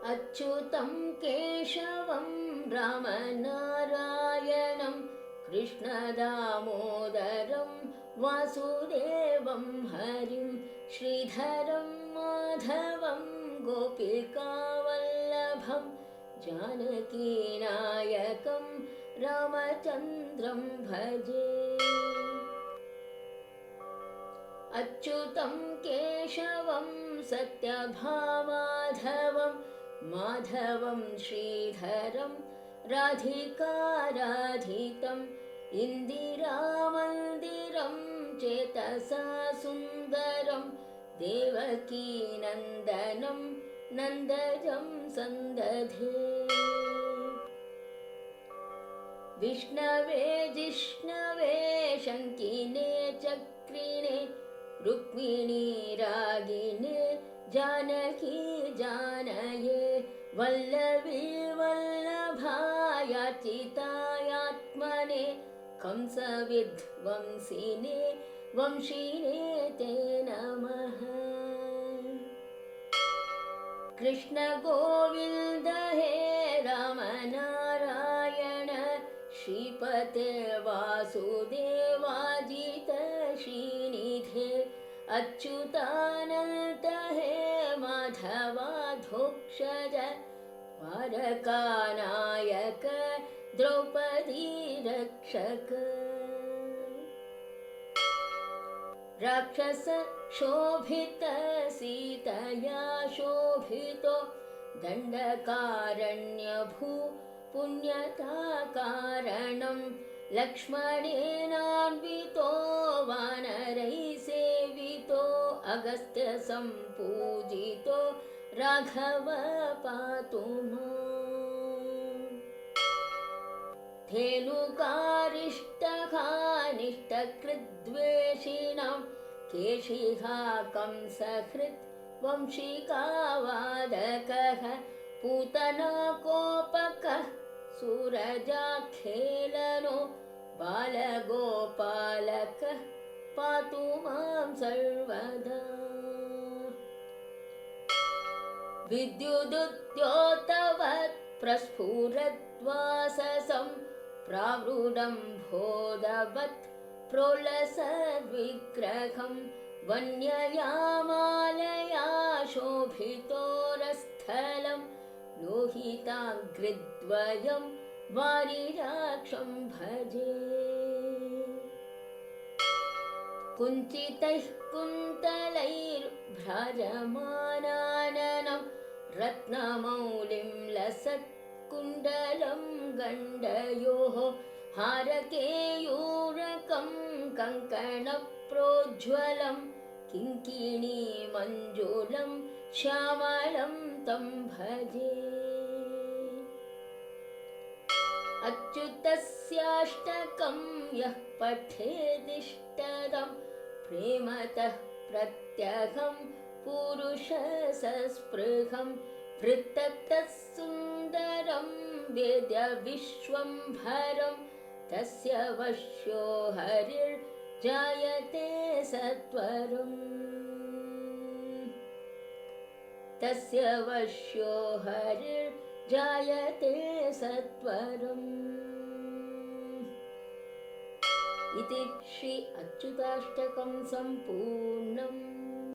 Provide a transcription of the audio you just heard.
अच्युतं केशवं रामनारायणं कृष्णदामोदरं वासुदेवं हरिं श्रीधरं माधवं गोपिकावल्लभं जानकीनायकं रामचन्द्रं भजे। अच्युतं केशवं सत्यभामाधवं माधवं श्रीधरं राधिकाराधितम् इन्दिरामन्दिरं चेतसा सुन्दरं देवकीनन्दनं नन्दजं सन्दधे। विष्णवे जिष्णवे शङ्किने चक्रिणे रुक्मिणी रागिणे जानकी जानये वल्लभी वल्लभायाचितायात्मने कंसविध्वंसिने वंशिने ते नमः। कृष्ण गोविन्द हे रामनारायण श्रीपते वासुदेवाजित श्रीनिधे अच्युतानन्त हे माधवाधोक्षज द्वारकानायक द्रौपदी रक्षक। राक्षस शोभित सीतया शोभितो दण्डकारण्यभू पुण्यता कारणं लक्ष्मणेनान्वितो वानरैः सेवितो अगस्त्य सम्पूजितो राघव पातु माम्। धेनुकारिष्टकानिष्टकृद्वेषिणां केशिहा कंसहृत् वंशिकावादकः पूतना कोपकः सूरजाखेलनो बालगोपालकः पातु मां सर्वदा। विद्युदुद्योतवत् प्रस्फुरद्वाससं प्रावृढं भोदवत् प्रोलसद्विग्रहं वन्ययामालया शोभितोरस्थलं लोहिताग्रिद्वयं वारिराक्षं भजे। कुञ्चितैः कुन्तलैर्भ्राजमानाननं रत्नमौलिं लसत्कुण्डलं गण्डयोः हारकेयूरकं कङ्कणप्रोज्ज्वलं किङ्किणीमञ्जुलं श्यामलं तं भजे। अच्युतस्याष्टकं यः पठेदिष्टदं प्रेमतः प्रत्यहं पुरुषसस्पृहं वृत्ततः सुन्दरं वेद्य विश्वम्भरं तस्य वश्यो हरिर्जायते सत्वरम्। तस्य वश्यो हरिर्जायते सत्वरम्। इति श्री अच्युताष्टकं सम्पूर्णम्।